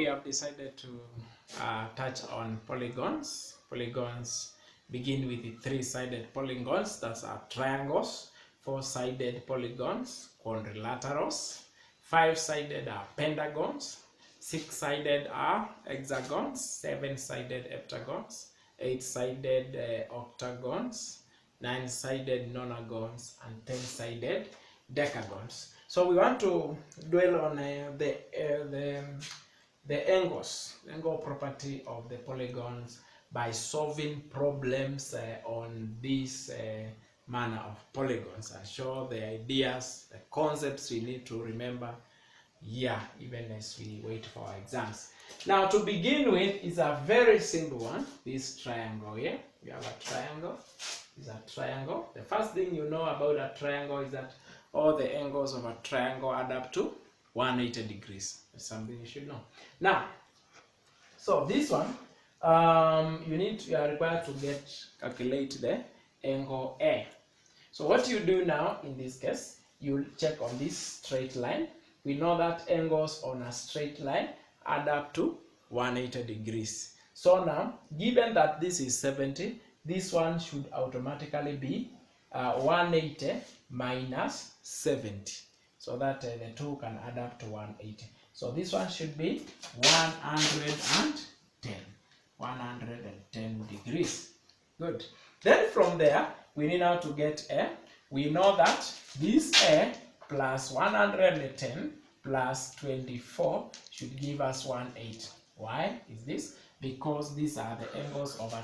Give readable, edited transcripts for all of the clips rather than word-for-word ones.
we have decided to touch on polygons. Polygons begin with the three-sided polygons, that's our triangles, four-sided polygons, quadrilaterals, five-sided are pentagons, six-sided are hexagons, seven-sided heptagons, eight-sided octagons, nine-sided nonagons, and 10-sided decagons. So we want to dwell on the angle property of the polygons by solving problems on this manner of polygons, and show the ideas, the concepts we need to remember even as we wait for our exams. Now, to begin with, is a very simple one. This triangle here, we have a triangle. Is a triangle. The first thing you know about a triangle is that all the angles of a triangle add up to 180 degrees. That's something you should know. Now, so this one, you are required to calculate the angle A. So what you do now in this case, you check on this straight line. We know that angles on a straight line add up to 180 degrees. So now, given that this is 70, this one should automatically be 180 minus 70. So that the two can add up to 180. So this one should be 110 degrees. Good. Then from there, we need now to get A. We know that this A plus 110 plus 24 should give us 180. Why is this? Because these are the angles of a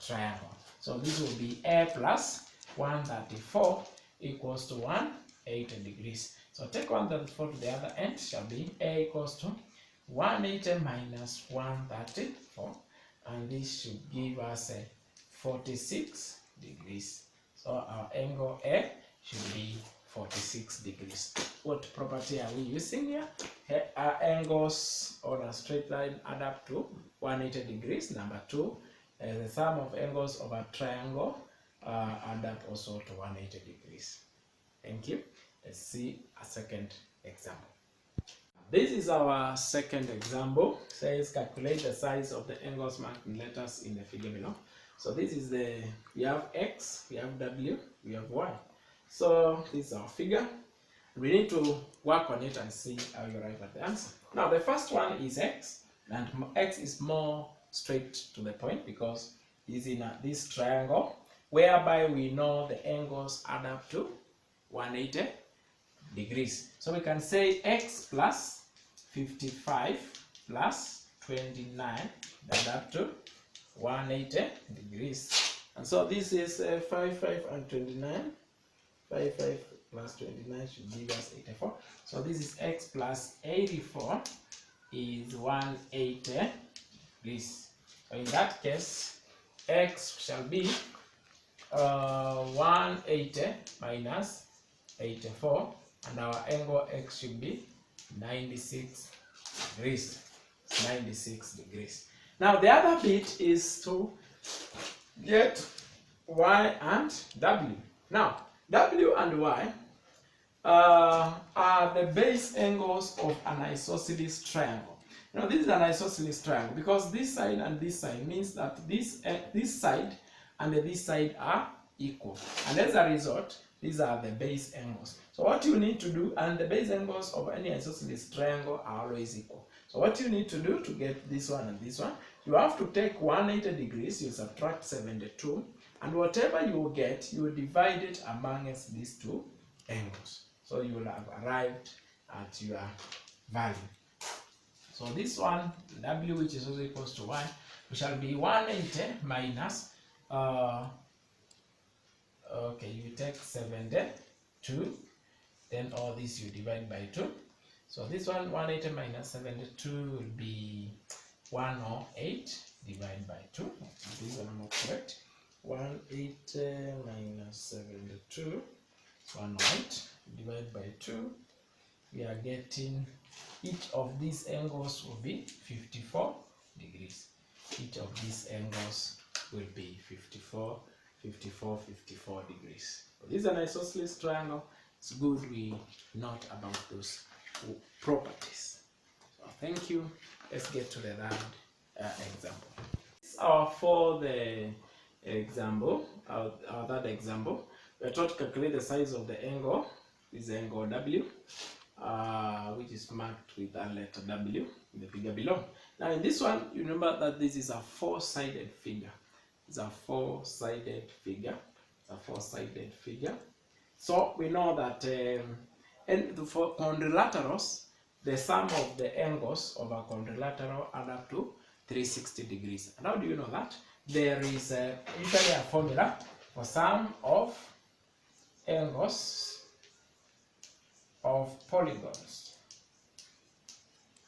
triangle. So this will be A plus 134 equals to 180 degrees. So take 134 to the other end, shall be A equals to 180 minus 134, and this should give us 46 degrees. So our angle A should be 46 degrees. What property are we using here? Our angles on a straight line add up to 180 degrees. Number two, the sum of angles of a triangle add up also to 180 degrees. Thank you. Let's see a second example. This is our second example. It says calculate the size of the angles marked in letters in the figure below. So this is we have X, we have W, we have Y. So this is our figure. We need to work on it and see how you arrive at the answer. Now the first one is X, and X is more straight to the point because it's in this triangle, whereby we know the angles add up to 180 degrees. So we can say X plus 55 plus 29 add up to 180 degrees. And so this is 55 and 29. 55 plus 29 should give us 84. So this is X plus 84 is 180 degrees. So in that case, X shall be 180 minus 84, and our angle X should be 96 degrees. 96 degrees. Now the other bit is to get Y and W. Now W and Y are the base angles of an isosceles triangle. Now this is an isosceles triangle because this side and this side means that this side and this side are equal, and as a result, these are the base angles. So what you need to do, and the base angles of any isosceles triangle are always equal. So what you need to do to get this one and this one, you have to take 180 degrees, you subtract 72, and whatever you will get, you will divide it amongst these two angles. So you will have arrived at your value. So this one, W, which is also equals to Y, we shall be 180 minus, you take 72, then all this you divide by 2. So this one, 180 minus 72 will be 108 divided by 2. This one not correct. 180 minus 72, 108 divided by 2. We are getting each of these angles will be 54 degrees. Each of these angles will be 54 degrees. So this is an isosceles triangle. It's good we note about those properties. So thank you. Let's get to the third example. This is our fourth example, our third example. We are taught to calculate the size of the angle. This is angle W, which is marked with a letter W in the figure below. Now in this one, you remember that this is a four-sided figure. It's a four-sided figure. It's a four-sided figure. So we know that and for quadrilaterals, the sum of the angles of a quadrilateral add up to 360 degrees. And how do you know that? There is usually a formula for sum of angles of polygons,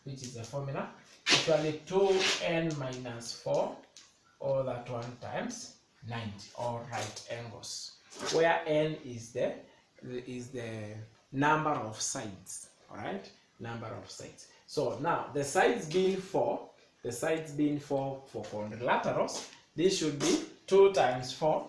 which is the formula usually 2n minus 4 all that 1 times 90, all right angles, where n is the number of sides. All right, number of sides. So now the sides being 4, for quadrilaterals, this should be 2 times 4.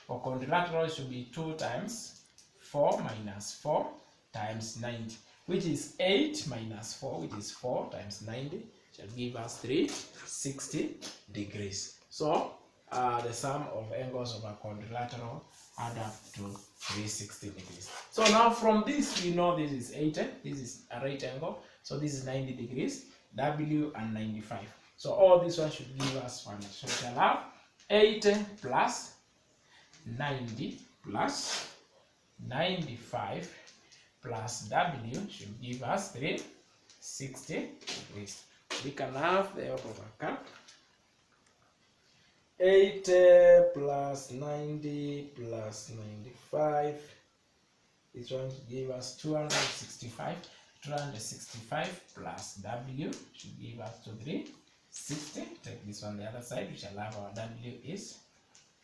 For quadrilaterals, should be 2 times 4 minus 4 times 90, which is 8 minus 4, which is 4 times 90, shall give us 360 degrees. So the sum of angles of a quadrilateral add up to 360 degrees. So now from this we know this is 80, this is a right angle, so this is 90 degrees, W and 95. So all this one should give us 1. So we shall have 80 plus 90 plus 95 plus W should give us 360 degrees. We can have the help of a calc. 80 plus 90 plus 95. This one should give us 265. 265 plus W should give us 360. Take this one the other side. We shall have our W is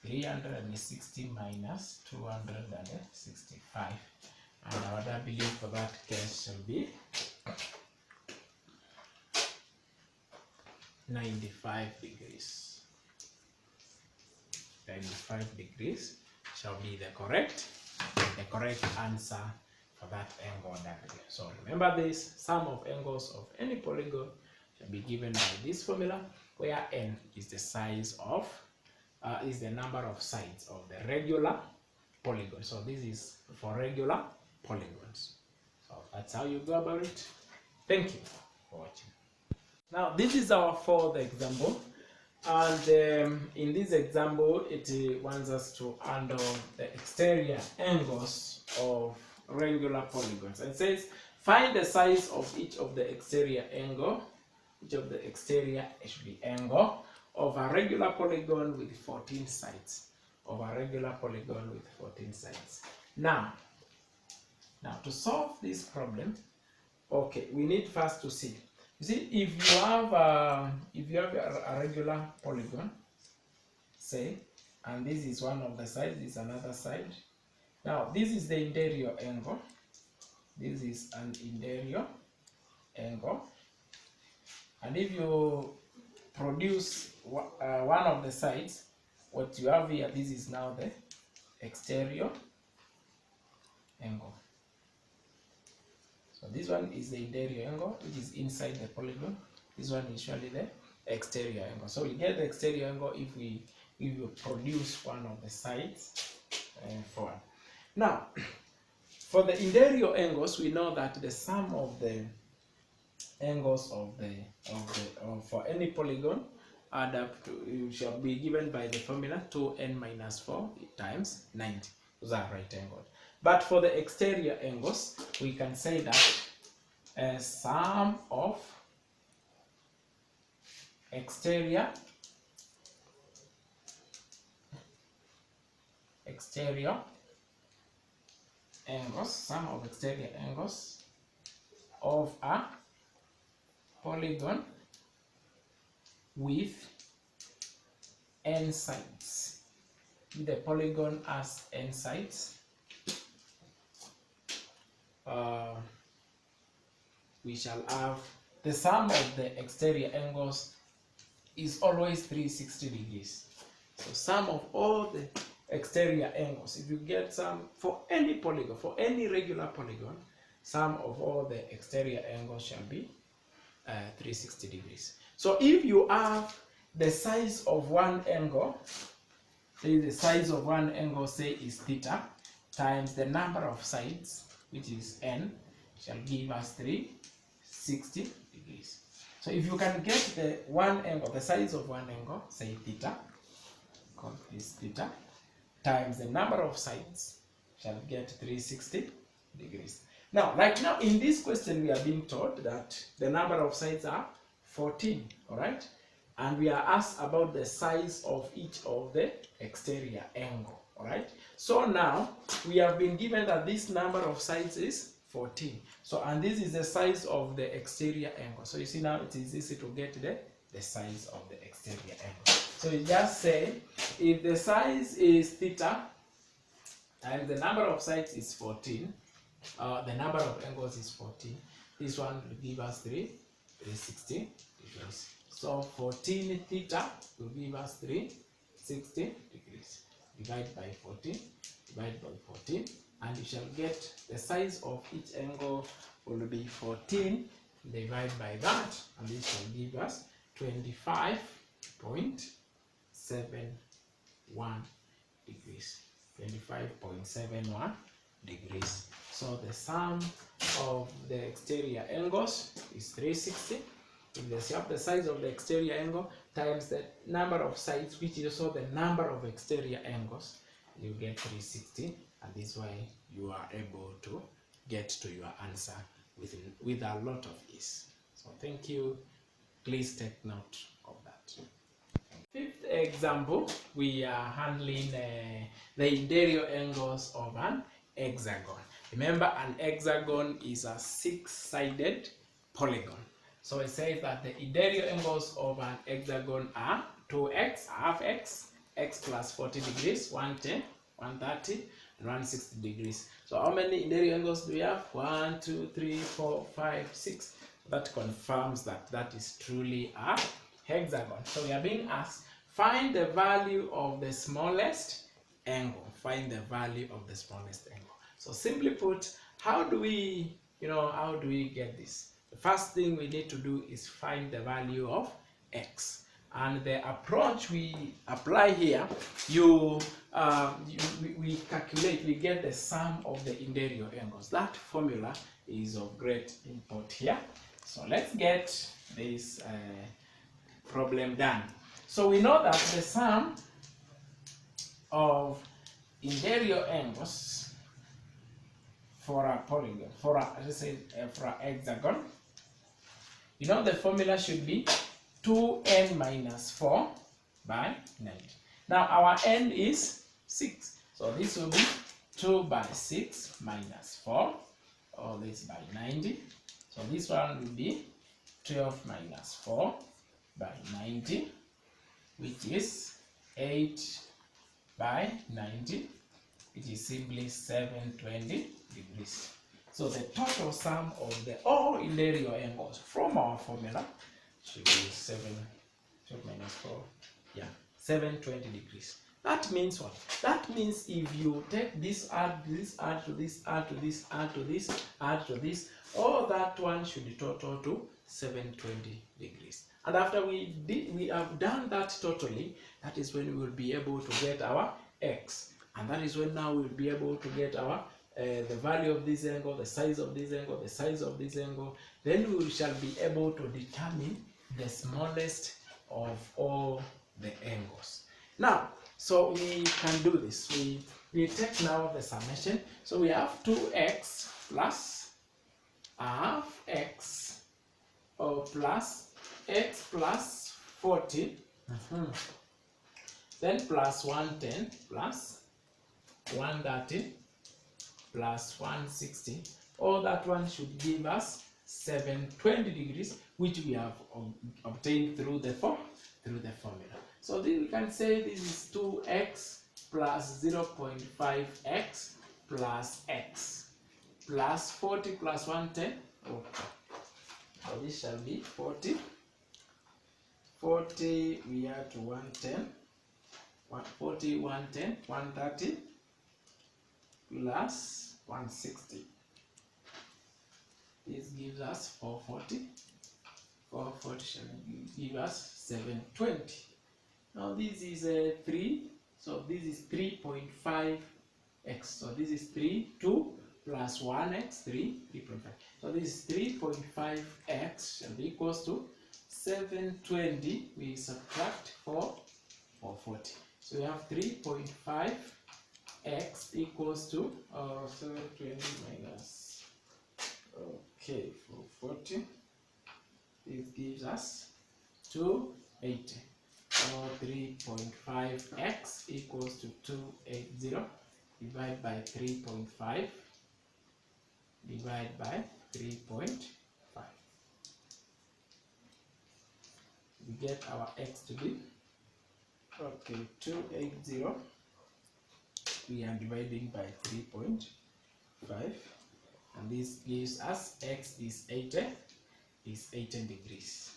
360 minus 265. And our W for that case shall be 95 degrees. 95 degrees shall be the correct answer for that angle W. So remember this, sum of angles of any polygon shall be given by this formula, where n is the size of is the number of sides of the regular polygon. So this is for regular polygons. So that's how you go about it. Thank you for watching. Now this is our fourth example, and in this example it wants us to handle the exterior angles of regular polygons. It says find the size of each of the exterior angle, angle of a regular polygon with 14 sides. Now to solve this problem, okay, we need first to see. You see, if you have a regular polygon, say, and this is one of the sides, this is another side. Now this is the interior angle. This is an interior angle, and if you produce one of the sides, what you have here, this is now the exterior angle. So this one is the interior angle, which is inside the polygon. This one is usually the exterior angle. So we get the exterior angle if you produce one of the sides and forward. Now, for the interior angles, we know that the sum of the angles for any polygon add up to, shall be given by the formula 2n minus 4 times 90. Those are right angles. But for the exterior angles, we can say that a sum of exterior angles, of a polygon with n sides. If the polygon has n sides, we shall have the sum of the exterior angles is always 360 degrees. So sum of all the exterior angles, if you get some for any polygon, for any regular polygon, sum of all the exterior angles shall be 360 degrees. So if you have the size of one angle, say the size of one angle, say, is theta, times the number of sides, which is n, shall give us 360 degrees. So if you can get the one angle, the size of one angle, say theta, call this theta, times the number of sides, shall get 360 degrees. Now, like now in this question, we are being told that the number of sides are 14, all right? And we are asked about the size of each of the exterior angle, all right? So now, we have been given that this number of sides is 14. So, and this is the size of the exterior angle. So you see now, it is easy to get the size of the exterior angle. So you just say, if the size is theta, and the number of sides is 14, the number of angles is 14, this one will give us 360 degrees. So 14 theta will give us 360 degrees. Divide by 14, divide by 14, and you shall get the size of each angle will be 14, divide by that, and this shall give us 25.71 degrees. 25.71 degrees. So the sum of the exterior angles is 360. If they have the size of the exterior angle times the number of sides, which is also the number of exterior angles, you get 360, and this way you are able to get to your answer with a lot of ease. So thank you. Please take note of that. Fifth example, we are handling the interior angles of an hexagon. Remember, an hexagon is a six-sided polygon. So it says that the interior angles of an hexagon are 2x, half x, x plus 40 degrees, 110, 130, and 160 degrees. So how many interior angles do we have? 1, 2, 3, 4, 5, 6. That confirms that that is truly a hexagon. So we are being asked, find the value of the smallest angle. Find the value of the smallest angle. So simply put, how do we get this? The first thing we need to do is find the value of x. And the approach we apply here, we calculate, we get the sum of the interior angles. That formula is of great import here. So let's get this problem done. So we know that the sum of interior angles for a polygon, for a hexagon, you know the formula should be 2n minus 4 by 90. Now our n is 6. So this will be 2 by 6 minus 4, all this by 90. So this one will be 12 minus 4 by 90, which is 8 by 90, which is simply 720 degrees. So the total sum of the all interior angles from our formula should be 12 minus 4, 720 degrees. That means what? That means if you take this, add this, add to this, add to this, add to this, add to this, all that one should total to 720 degrees. And after we have done that totally, that is when we will be able to get our x. And that is when now we will be able to get our the value of this angle, the size of this angle, the size of this angle. Then we shall be able to determine the smallest of all the angles. Now, so we can do this. We take now the summation. So we have 2x plus half x plus x plus 40, then plus 110 plus 130 plus 160. All that one should give us 720 degrees, which we have obtained through the formula. So then we can say this is 2x plus 0.5x plus x plus 40 plus 110. Okay. So this shall be 40. 40 we are to 110. 40, 110, 130 plus 160. This gives us 440 440 shall give us 720. Now this is 3, so this is 3.5x. So this is 2 plus 1x, 3.5. So this is 3.5x shall be equals to 720. We subtract 440. So we have 3.5x equals to 720 minus 440. This gives us 280. So 3.5x equals to 280. Divide by 3.5. Divide by 3.5. We get our x to be 280. We are dividing by 3.5, and this gives us x is 80 degrees.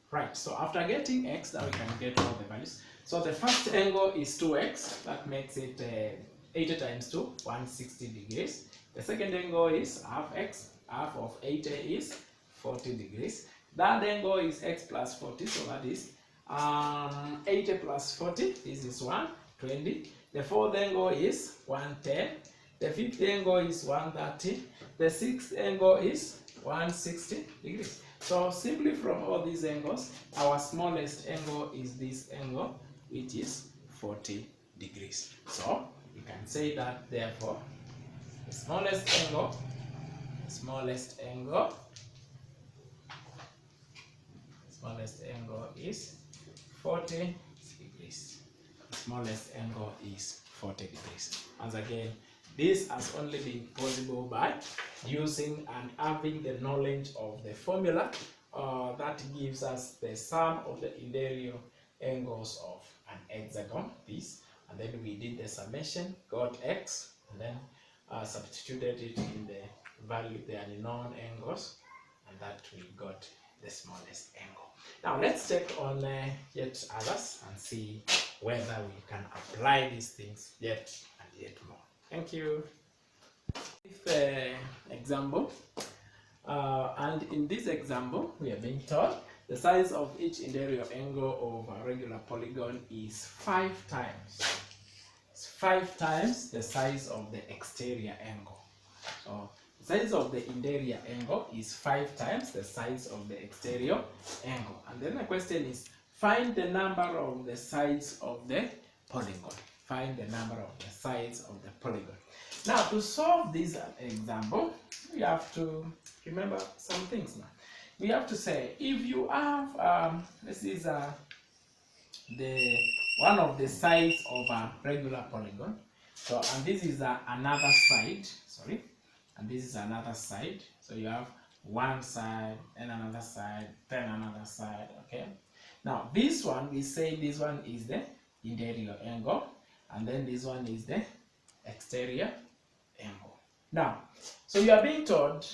Right, so after getting x, now we can get all the values. So the first angle is 2x, that makes it 80 times 2, 160 degrees. The second angle is half x, half of 80 is 40 degrees. That angle is x plus 40, so that is 80 plus 40, this is 120. The fourth angle is 110. The fifth angle is 130. The sixth angle is 160 degrees. So simply from all these angles, our smallest angle is this angle, which is 40 degrees. So we can say that therefore the smallest angle is 40 degrees. The smallest angle is 40 degrees. Once again, this has only been possible by using and having the knowledge of the formula that gives us the sum of the interior angles of an hexagon, this, and then we did the summation, got x, and then substituted it in the value, the unknown angles, and that we got the smallest angle. Now let's check on yet others and see whether we can apply these things yet and yet more. Thank you. Fifth example, and in this example we are being told the size of each interior angle of a regular polygon is 5 times. It's 5 times the size of the exterior angle. So the size of the interior angle is 5 times the size of the exterior angle. And then the question is, find the number of the sides of the polygon. Find the number of the sides of the polygon. Now, to solve this example, we have to remember some things now. We have to say, if you have, this is the one of the sides of a regular polygon. So, and this is another side, sorry, and this is another side. So you have one side, and another side, then another side, okay? Now, this one, we say this one is the interior angle, and then this one is the exterior angle. Now, so you are being told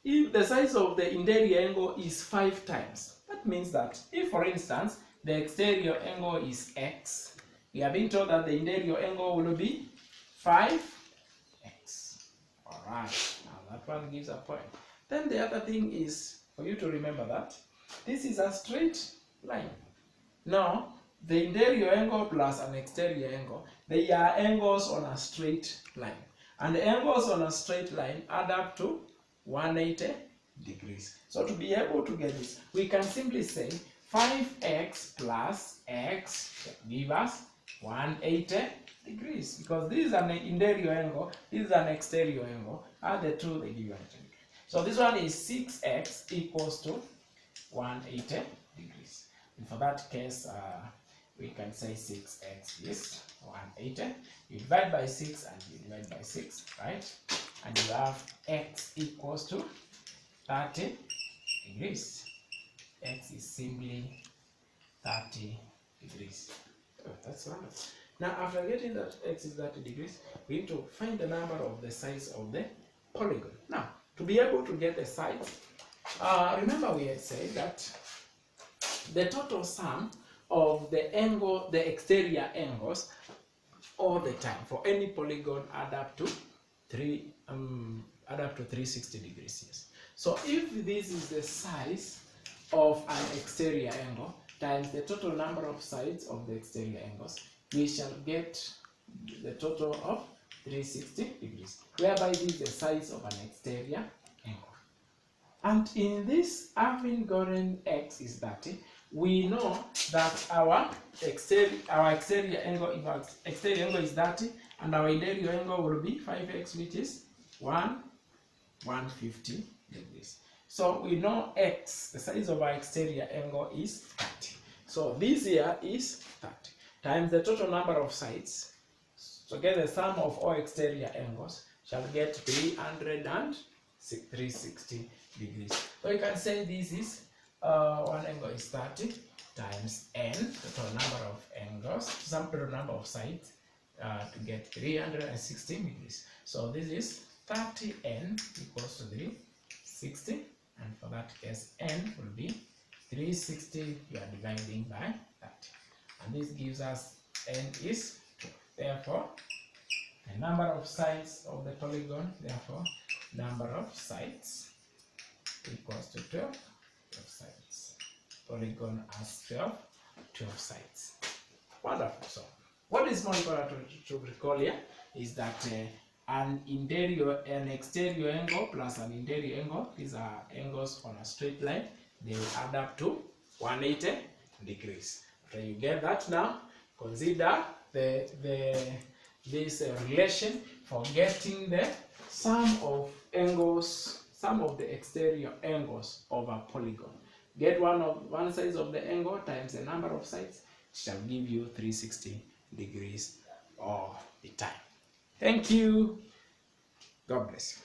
if the size of the interior angle is 5 times, that means that if, for instance, the exterior angle is x, we are being told that the interior angle will be 5x. Alright, now that one gives a point. Then the other thing is for you to remember that this is a straight line. Now, the interior angle plus an exterior angle, they are angles on a straight line. And the angles on a straight line add up to 180 degrees. So to be able to get this, we can simply say 5x plus x give us 180 degrees. Because this is an interior angle, this is an exterior angle. Add the two, they give you 180 degrees. So this one is 6x equals to 180 degrees. And for that case, we can say 6x is 180. You divide by 6 and you divide by 6, right? And you have x equals to 30 degrees. X is simply 30 degrees. Oh, that's right. Now, after getting that x is 30 degrees, we need to find the number of the sides of the polygon. Now, to be able to get the sides, remember we had said that the total sum of the angle, the exterior angles, all the time for any polygon add up to 360 degrees. Yes. So if this is the size of an exterior angle times the total number of sides of the exterior angles, we shall get the total of 360 degrees, whereby this is the size of an exterior angle. And in this, having gotten x is 30, we know that our exterior angle, if our exterior angle is 30, and our interior angle will be 5x, which is 150 degrees. So we know x, the size of our exterior angle, is 30. So this here is 30 times the total number of sides. So get the sum of all exterior angles shall get 360 degrees. So you can say this is one angle is 30 times n, total number of angles, some total number of sides, to get 360 degrees. So this is 30n equals to 360, and for that case n will be 360, you are dividing by 30, and this gives us n is 2. Therefore the number of sides of the polygon, therefore number of sides equals to 12 sides. Polygon has 12 sides. Wonderful. So what is more important to recall here is that an exterior angle plus an interior angle, these are angles on a straight line, they will add up to 180 degrees. After you get that, now consider this relation for getting the sum of angles, sum of the exterior angles of a polygon. Get one side of the angle times the number of sides, shall give you 360 degrees all the time. Thank you. God bless you.